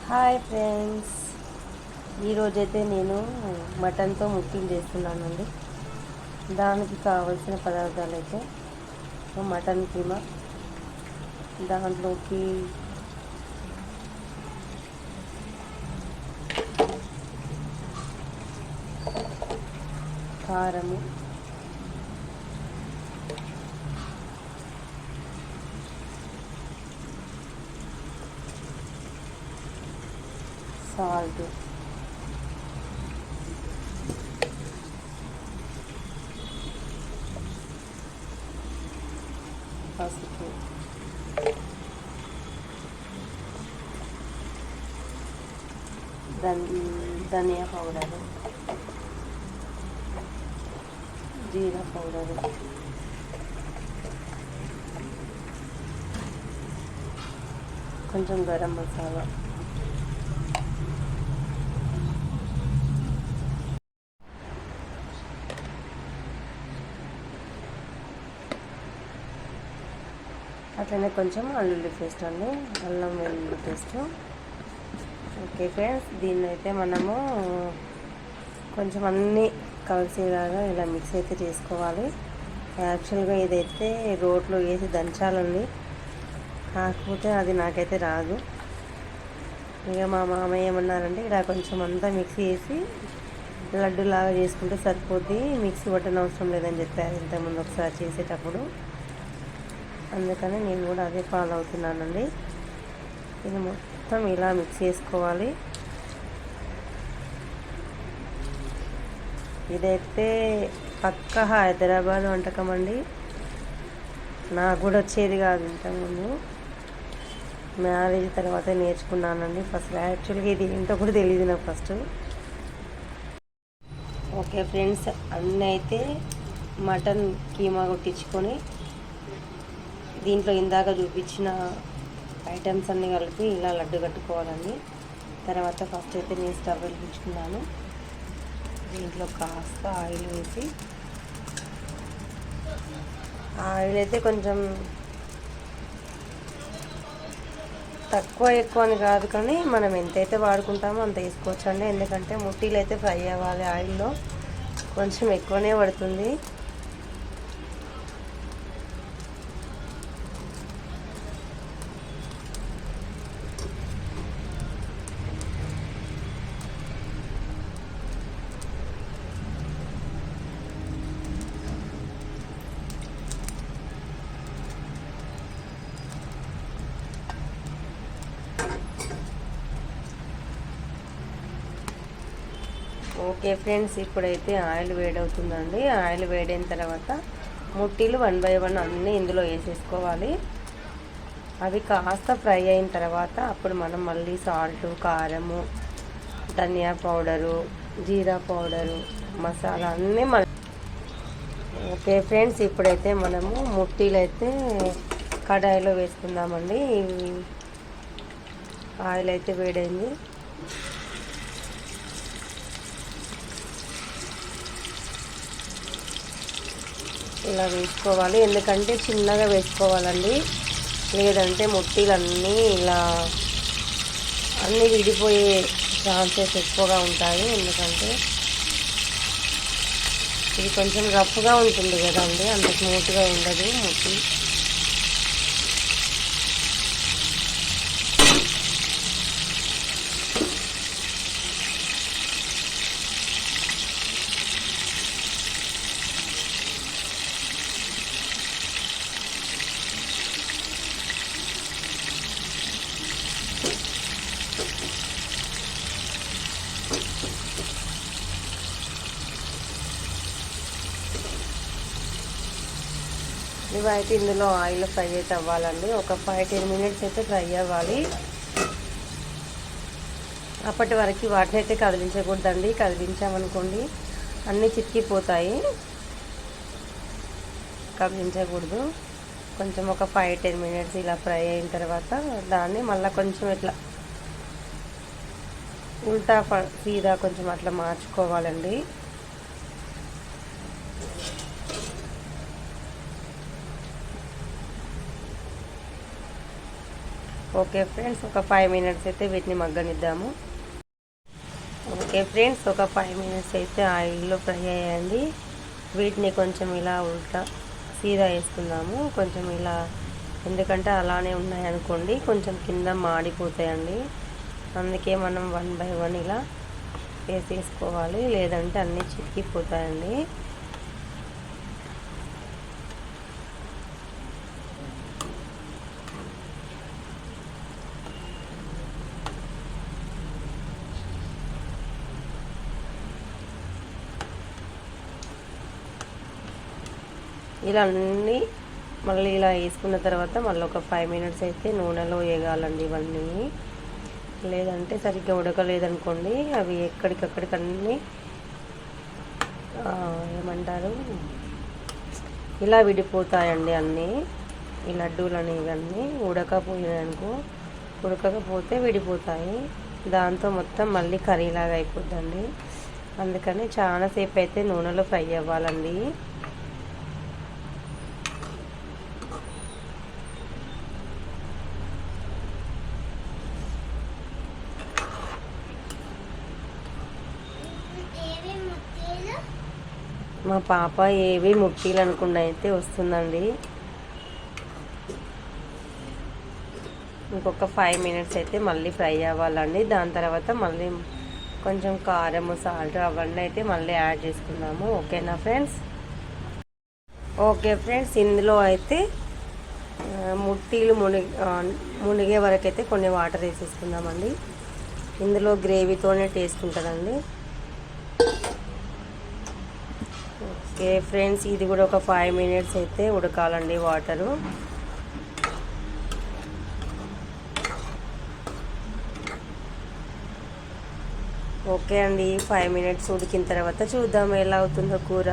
Hi friends, ఈరోజైతే నేను మటన్తో ముట్టింగ్ చేస్తున్నానండి. దానికి కావలసిన పదార్థాలు అయితే మటన్ కీమా, దాంట్లోకి కారము, సాల్ట్, పసుపు, ధనియా పౌడరు, జీరా పౌడరు, కొంచెం గరం మసాలా, అట్లనే కొంచెం అల్లుల్లి పేస్ట్ అండి, అల్లం వెల్లుల్లి పేస్ట్. ఓకే ఫ్రెండ్స్, దీన్ని అయితే మనము కొంచెం అన్నీ కలిసేలాగా ఇలా మిక్స్ అయితే చేసుకోవాలి. యాక్చువల్గా ఇదైతే రోట్లో వేసి దంచాలండి, కాకపోతే అది నాకైతే రాదు. ఇక మా మామయ్య ఏమన్నారంటే ఇలా కొంచెం అంతా మిక్సీ చేసి లడ్డులాగా చేసుకుంటే సరిపోద్ది, మిక్సీ పట్టని అవసరం లేదని చెప్పారు ఇంతకుముందు ఒకసారి చేసేటప్పుడు. అందుకని నేను కూడా అదే ఫాలో అవుతున్నానండి. ఇది మొత్తం ఇలా మిక్స్ చేసుకోవాలి. ఇదైతే పక్క హైదరాబాద్ వంటకం అండి, నాకు కూడా వచ్చేది కాదు ఇంతకుముందు. మ్యారేజ్ తర్వాత నేర్చుకున్నానండి. ఫస్ట్ యాక్చువల్గా ఇది ఏంటో కూడా తెలియదు నాకు ఫస్ట్. ఓకే ఫ్రెండ్స్, అన్నీ అయితే మటన్ కీమా కొట్టించుకొని దీంట్లో ఇందాక చూపించిన ఐటమ్స్ అన్నీ కలిపి ఇలా లడ్డు కట్టుకోవాలండి. తర్వాత ఫస్ట్ అయితే నేను స్టవ్ వెలిగించుకున్నాను. దీంట్లో కాస్త ఆయిల్ వేసి, ఆయిల్ అయితే కొంచెం తక్కువ ఎక్కువ అని కాదు, కానీ మనం ఎంతైతే వాడుకుంటామో అంత వేసుకోవచ్చండి. ఎందుకంటే ముట్టీలు అయితే ఫ్రై అవ్వాలి ఆయిల్లో, కొంచెం ఎక్కువనే పడుతుంది. ఓకే ఫ్రెండ్స్, ఇప్పుడైతే ఆయిల్ వేడవుతుందండి. ఆయిల్ వేడైన తర్వాత ముట్టీలు 1 బై 1 అన్నీ ఇందులో వేసేసుకోవాలి. అవి కాస్త ఫ్రై అయిన తర్వాత అప్పుడు మనం మళ్ళీ సాల్ట్, కారము, ధనియా పౌడరు, జీరా పౌడరు, మసాలా అన్నీ ఓకే ఫ్రెండ్స్, ఇప్పుడైతే మనము ముట్టీలు అయితే కడాయిలో వేసుకుందామండి. ఆయిల్ అయితే వేడైంది. ఇలా వేసుకోవాలి, ఎందుకంటే చిన్నగా వేసుకోవాలండి, లేదంటే ముట్టీలన్నీ ఇలా అన్నీ విడిపోయే ఛాన్సెస్ ఎక్కువగా ఉంటాయి. ఎందుకంటే ఇది కొంచెం రఫ్గా ఉంటుంది కదండి, అంత స్మూత్గా ఉండదు ముట్టి. ఇవైతే ఇందులో ఆయిల్ ఫ్రై అయితే అవ్వాలండి. ఒక 5-10 మినిట్స్ అయితే ఫ్రై అవ్వాలి. అప్పటి వరకు వాటిని అయితే కదిలించకూడదండి, కదిలించామనుకోండి అన్నీ చిక్కిపోతాయి. కదిలించకూడదు. కొంచెం ఒక 5-10 మినిట్స్ ఇలా ఫ్రై అయిన తర్వాత దాన్ని మళ్ళీ కొంచెం ఇట్లా ఉల్టా సీదా కొంచెం అట్లా మార్చుకోవాలండి. ఓకే ఫ్రెండ్స్, ఒక 5 మినిట్స్ అయితే వీటిని మగ్గనిద్దాము. ఓకే ఫ్రెండ్స్, ఒక 5 మినిట్స్ అయితే ఆయిల్లో ఫ్రై అయ్యండి. వీటిని కొంచెం ఇలా ఉల్టా సీదా వేసుకుందాము. కొంచెం ఇలా, ఎందుకంటే అలానే ఉన్నాయనుకోండి కొంచెం కింద మాడిపోతాయండి. అందుకే మనం 1 బై 1 ఇలా వేసేసుకోవాలి, లేదంటే అన్నీ చిక్కిపోతాయండి. ఇలా అన్నీ మళ్ళీ ఇలా వేసుకున్న తర్వాత మళ్ళీ ఒక 5 మినిట్స్ అయితే నూనెలో వేగాలండి ఇవన్నీ. లేదంటే సరిగ్గా ఉడకలేదనుకోండి అవి ఎక్కడికక్కడికన్నీ ఏమంటారు, ఇలా విడిపోతాయండి అన్నీ. ఈ లడ్డూలు అనేవి అన్నీ ఉడకకపోతే విడిపోతాయి. దాంతో మొత్తం మళ్ళీ కర్రీలాగా అయిపోద్దండి. అందుకని చాలాసేపు అయితే నూనెలో ఫ్రై అవ్వాలండి. మా పాప ఏవి ముట్టీలు అనుకుండా అయితే వస్తుందండి. ఇంకొక 5 మినిట్స్ అయితే మళ్ళీ ఫ్రై అవ్వాలండి. దాని తర్వాత మళ్ళీ కొంచెం కారం, సాల్ట్ అవన్నీ అయితే మళ్ళీ యాడ్ చేసుకుందాము. ఓకేనా ఫ్రెండ్స్? ఓకే ఫ్రెండ్స్, ఇందులో అయితే ముట్టీలు మునిగే వరకు అయితే కొన్ని వాటర్ వేసేసుకుందామండి. ఇందులో గ్రేవీతోనే టేస్ట్ ఉంటుందండి. ఓకే ఫ్రెండ్స్, ఇది కూడా ఒక 5 మినిట్స్ అయితే ఉడకాలండి వాటరు. ఓకే అండి, 5 మినిట్స్ ఉడికిన తర్వాత చూద్దాం ఎలా అవుతుందో కూర.